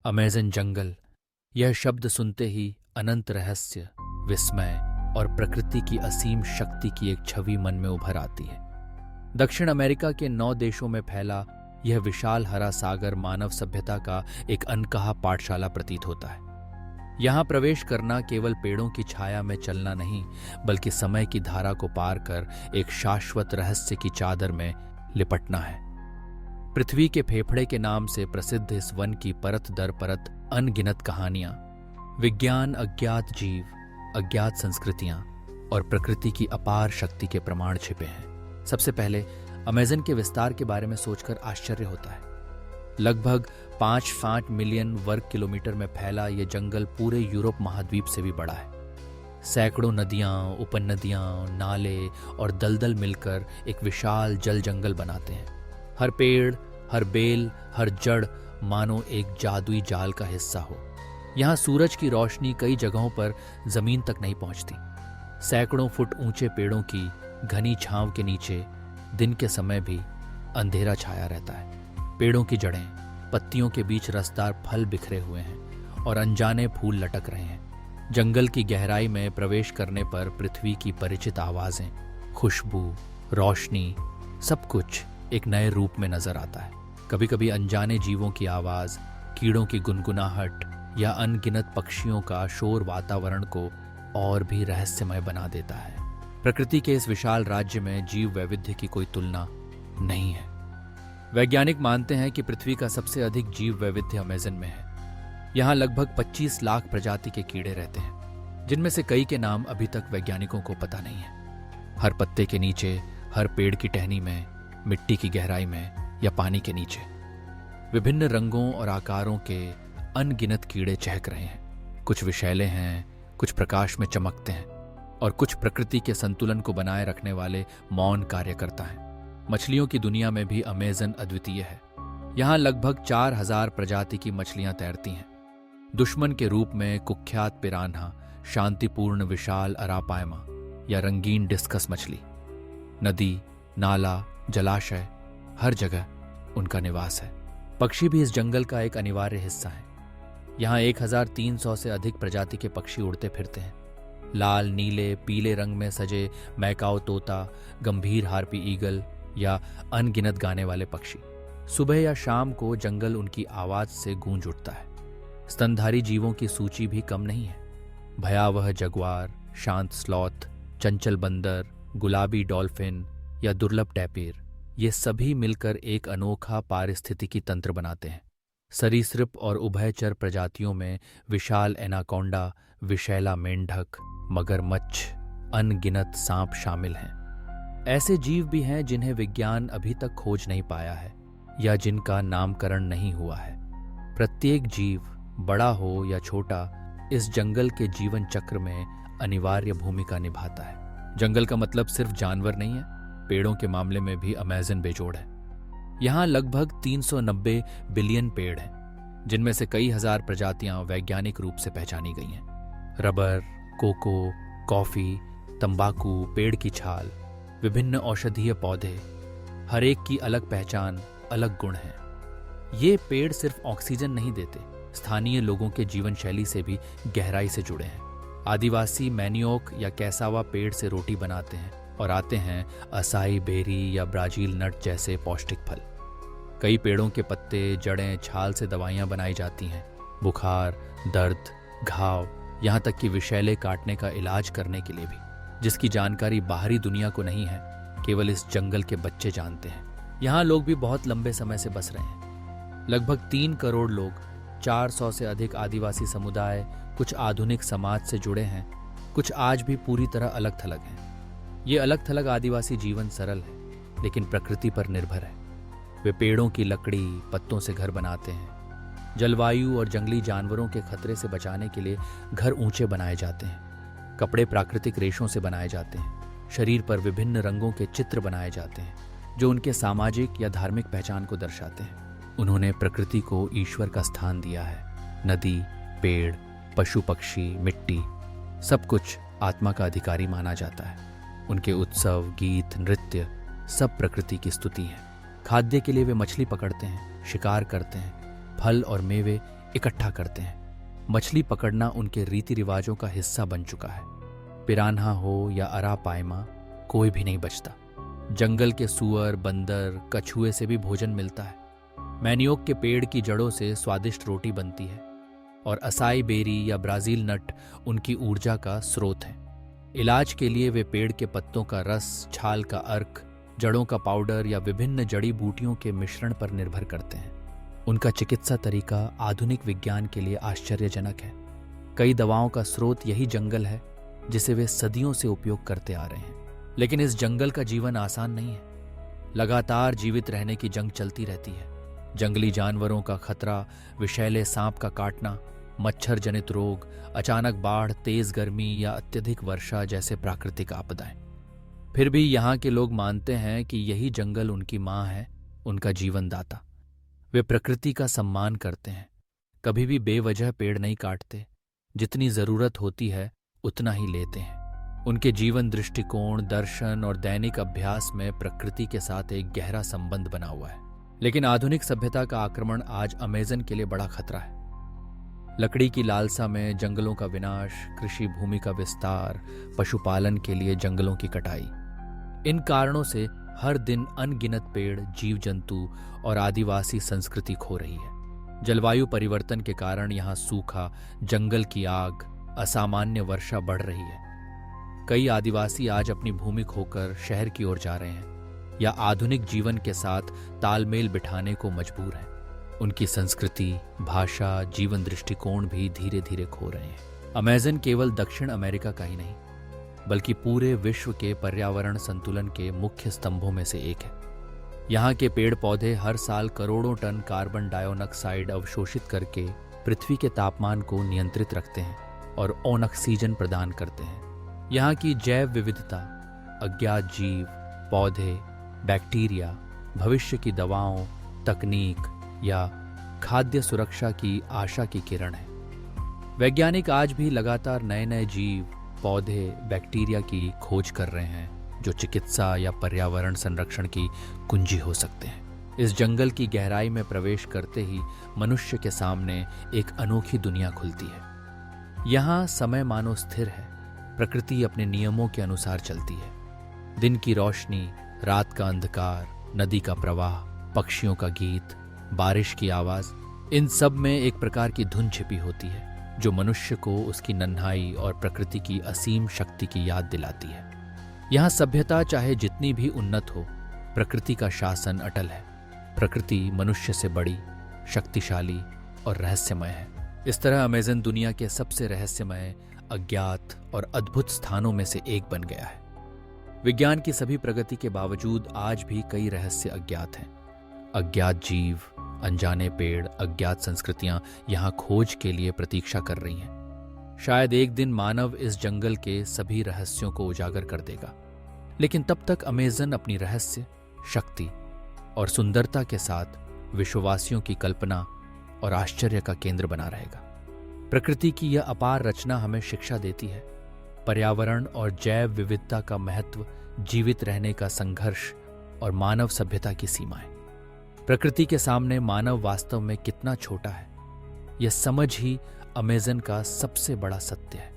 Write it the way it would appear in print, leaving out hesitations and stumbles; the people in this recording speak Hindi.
अमेज़न जंगल, यह शब्द सुनते ही अनंत रहस्य, विस्मय और प्रकृति की असीम शक्ति की एक छवि मन में उभर आती है। दक्षिण अमेरिका के 9 देशों में फैला यह विशाल हरा सागर मानव सभ्यता का एक अनकहा पाठशाला प्रतीत होता है। यहाँ प्रवेश करना केवल पेड़ों की छाया में चलना नहीं, बल्कि समय की धारा को पार कर एक शाश्वत रहस्य की चादर में लिपटना है। पृथ्वी के फेफड़े के नाम से प्रसिद्ध इस वन की परत दर परत अनगिनत कहानियां, विज्ञान, अज्ञात जीव, अज्ञात संस्कृतियां और प्रकृति की अपार शक्ति के प्रमाण छिपे हैं। सबसे पहले अमेज़न के विस्तार के बारे में सोचकर आश्चर्य होता है। लगभग 5 मिलियन वर्ग किलोमीटर में फैला यह जंगल पूरे यूरोप महाद्वीप से भी बड़ा है। सैकड़ों नदियां, उपनदियां, नाले और दलदल मिलकर एक विशाल जल जंगल बनाते हैं। हर पेड़, हर बेल, हर जड़ मानो एक जादुई जाल का हिस्सा हो। यहाँ सूरज की रोशनी कई जगहों पर जमीन तक नहीं पहुंचती। सैकड़ों फुट ऊंचे पेड़ों की घनी छांव के नीचे दिन के समय भी अंधेरा छाया रहता है। पेड़ों की जड़ें, पत्तियों के बीच रसदार फल बिखरे हुए हैं और अनजाने फूल लटक रहे हैं। जंगल की गहराई में प्रवेश करने पर पृथ्वी की परिचित आवाजें, खुशबू, रोशनी, सब कुछ एक नए रूप में नजर आता है। कभी कभी अनजाने जीवों की आवाज, कीड़ों की गुनगुनाहट या अनगिनत पक्षियों का शोर वातावरण को और भी रहस्यमय बना देता है। प्रकृति के इस विशाल राज्य में जीव वैविध्य की कोई तुलना नहीं है। वैज्ञानिक मानते हैं कि पृथ्वी का सबसे अधिक जीव वैविध्य अमेज़न में है। यहाँ लगभग 25 लाख प्रजाति के कीड़े रहते हैं, जिनमें से कई के नाम अभी तक वैज्ञानिकों को पता नहीं है। हर पत्ते के नीचे, हर पेड़ की टहनी में, मिट्टी की गहराई में या पानी के नीचे विभिन्न रंगों और आकारों के अनगिनत कीड़े चहक रहे हैं। कुछ विषैले हैं, कुछ प्रकाश में चमकते हैं और कुछ प्रकृति के संतुलन को बनाए रखने वाले मौन कार्य करता है। मछलियों की दुनिया में भी अमेज़न अद्वितीय है। यहाँ लगभग 4000 प्रजाति की मछलियां तैरती हैं। दुश्मन के रूप में कुख्यात पिरान्हा, शांतिपूर्ण विशाल अरापायमा या रंगीन डिस्कस मछली। नदी, नाला, जलाशय, हर जगह उनका निवास है। पक्षी भी इस जंगल का एक अनिवार्य हिस्सा है। यहाँ 1300 से अधिक प्रजाति के पक्षी उड़ते फिरते हैं। लाल, नीले, पीले रंग में सजे मैकाओ तोता, गंभीर हार्पी ईगल या अनगिनत गाने वाले पक्षी। सुबह या शाम को जंगल उनकी आवाज से गूंज उठता है। स्तनधारी जीवों की सूची भी कम नहीं है। भयावह जगुआर, शांत स्लॉथ, चंचल बंदर, गुलाबी डॉल्फिन या दुर्लभ टैपीर, ये सभी मिलकर एक अनोखा पारिस्थितिकी तंत्र बनाते हैं। सरीसृप और उभयचर प्रजातियों में विशाल एनाकोंडा, विशैला मेंढक, मगरमच्छ, अनगिनत सांप शामिल हैं। ऐसे जीव भी हैं जिन्हें विज्ञान अभी तक खोज नहीं पाया है या जिनका नामकरण नहीं हुआ है। प्रत्येक जीव, बड़ा हो या छोटा, इस जंगल के जीवन चक्र में अनिवार्य भूमिका निभाता है। जंगल का मतलब सिर्फ जानवर नहीं है। पेड़ों के मामले में भी अमेज़न बेजोड़ है। यहाँ लगभग 390 बिलियन पेड़ हैं, जिनमें से कई हजार प्रजातियां वैज्ञानिक रूप से पहचानी गई हैं। रबर, कोको, कॉफी, तंबाकू, पेड़ की छाल, विभिन्न औषधीय पौधे, हर एक की अलग पहचान, अलग गुण हैं। ये पेड़ सिर्फ ऑक्सीजन नहीं देते, स्थानीय लोगों के जीवन शैली से भी गहराई से जुड़े हैं। आदिवासी मैनियोक या कैसावा पेड़ से रोटी बनाते हैं और आते हैं असाई बेरी या ब्राजील नट जैसे पौष्टिक फल। कई पेड़ों के पत्ते, जड़ें, छाल से दवाइयां बनाई जाती हैं। बुखार, दर्द, घाव, यहाँ तक कि विषैले काटने का इलाज करने के लिए भी, जिसकी जानकारी बाहरी दुनिया को नहीं है, केवल इस जंगल के बच्चे जानते हैं। यहाँ लोग भी बहुत लंबे समय से बस रहे हैं। लगभग 3 करोड़ लोग, 400 से अधिक आदिवासी समुदाय, कुछ आधुनिक समाज से जुड़े हैं, कुछ आज भी पूरी तरह अलग थलग हैं। ये अलग थलग आदिवासी जीवन सरल है, लेकिन प्रकृति पर निर्भर है। वे पेड़ों की लकड़ी, पत्तों से घर बनाते हैं। जलवायु और जंगली जानवरों के खतरे से बचाने के लिए घर ऊंचे बनाए जाते हैं। कपड़े प्राकृतिक रेशों से बनाए जाते हैं। शरीर पर विभिन्न रंगों के चित्र बनाए जाते हैं, जो उनके सामाजिक या धार्मिक पहचान को दर्शाते हैं। उन्होंने प्रकृति को ईश्वर का स्थान दिया है। नदी, पेड़, पशु पक्षी, मिट्टी, सब कुछ आत्मा का अधिकारी माना जाता है। उनके उत्सव, गीत, नृत्य सब प्रकृति की स्तुति है। खाद्य के लिए वे मछली पकड़ते हैं, शिकार करते हैं। फल और मेवे इकट्ठा करते हैं। मछली पकड़ना उनके रीति रिवाजों का हिस्सा बन चुका है। पिरान्हा हो या अरापाइमा, कोई भी नहीं बचता। जंगल के सूअर, बंदर, कछुए से भी भोजन मिलता है। मैनियोक के पेड़ की जड़ों से स्वादिष्ट रोटी बनती है और असाई बेरी या ब्राजील नट उनकी ऊर्जा का स्रोत है। इलाज के लिए वे पेड़ के पत्तों का रस, छाल का अर्क, जड़ों का पाउडर या विभिन्न जड़ी बूटियों के मिश्रण पर निर्भर करते हैं। उनका चिकित्सा तरीका आधुनिक विज्ञान के लिए आश्चर्यजनक है। कई दवाओं का स्रोत यही जंगल है जिसे वे सदियों से उपयोग करते आ रहे हैं। लेकिन इस जंगल का जीवन आसान नहीं है। लगातार जीवित रहने की जंग चलती रहती है। जंगली जानवरों का खतरा, विषैले सांप का काटना, मच्छर जनित रोग, अचानक बाढ़, तेज गर्मी या अत्यधिक वर्षा जैसे प्राकृतिक आपदाएं। फिर भी यहाँ के लोग मानते हैं कि यही जंगल उनकी माँ है, उनका जीवन दाता। वे प्रकृति का सम्मान करते हैं, कभी भी बेवजह पेड़ नहीं काटते, जितनी जरूरत होती है उतना ही लेते हैं। उनके जीवन दृष्टिकोण, दर्शन और दैनिक अभ्यास में प्रकृति के साथ एक गहरा संबंध बना हुआ है। लेकिन आधुनिक सभ्यता का आक्रमण आज अमेज़न के लिए बड़ा खतरा है। लकड़ी की लालसा में जंगलों का विनाश, कृषि भूमि का विस्तार, पशुपालन के लिए जंगलों की कटाई, इन कारणों से हर दिन अनगिनत पेड़, जीव जंतु और आदिवासी संस्कृति खो रही है। जलवायु परिवर्तन के कारण यहाँ सूखा, जंगल की आग, असामान्य वर्षा बढ़ रही है। कई आदिवासी आज अपनी भूमि खोकर शहर की ओर जा रहे हैं या आधुनिक जीवन के साथ तालमेल बिठाने को मजबूर हैं। उनकी संस्कृति, भाषा, जीवन दृष्टिकोण भी धीरे धीरे खो रहे हैं। अमेज़न केवल दक्षिण अमेरिका का ही नहीं, बल्कि पूरे विश्व के पर्यावरण संतुलन के मुख्य स्तंभों में से एक है। यहाँ के पेड़ पौधे हर साल करोड़ों टन कार्बन डाइऑक्साइड अवशोषित करके पृथ्वी के तापमान को नियंत्रित रखते हैं और ऑक्सीजन प्रदान करते हैं। यहाँ की जैव विविधता, अज्ञात जीव, पौधे, बैक्टीरिया, भविष्य की दवाओं, तकनीक या खाद्य सुरक्षा की आशा की किरण है। वैज्ञानिक आज भी लगातार नए नए जीव, पौधे, बैक्टीरिया की खोज कर रहे हैं जो चिकित्सा या पर्यावरण संरक्षण की कुंजी हो सकते हैं। इस जंगल की गहराई में प्रवेश करते ही मनुष्य के सामने एक अनोखी दुनिया खुलती है। यहाँ समय मानो स्थिर है, प्रकृति अपने नियमों के अनुसार चलती है। दिन की रोशनी, रात का अंधकार, नदी का प्रवाह, पक्षियों का गीत, बारिश की आवाज, इन सब में एक प्रकार की धुन छिपी होती है जो मनुष्य को उसकी नन्हाई और प्रकृति की असीम शक्ति की याद दिलाती है। यहाँ सभ्यता चाहे जितनी भी उन्नत हो, प्रकृति का शासन अटल है। प्रकृति मनुष्य से बड़ी, शक्तिशाली और रहस्यमय है। इस तरह अमेज़न दुनिया के सबसे रहस्यमय, अज्ञात और अद्भुत स्थानों में से एक बन गया है। विज्ञान की सभी प्रगति के बावजूद आज भी कई रहस्य अज्ञात हैं। अज्ञात जीव, अनजाने पेड़, अज्ञात संस्कृतियां यहाँ खोज के लिए प्रतीक्षा कर रही हैं। शायद एक दिन मानव इस जंगल के सभी रहस्यों को उजागर कर देगा, लेकिन तब तक अमेज़न अपनी रहस्य, शक्ति और सुंदरता के साथ विश्ववासियों की कल्पना और आश्चर्य का केंद्र बना रहेगा। प्रकृति की यह अपार रचना हमें शिक्षा देती है। पर्यावरण और जैव विविधता का महत्व, जीवित रहने का संघर्ष और मानव सभ्यता की सीमाएं। प्रकृति के सामने मानव वास्तव में कितना छोटा है, यह समझ ही अमेज़न का सबसे बड़ा सत्य है।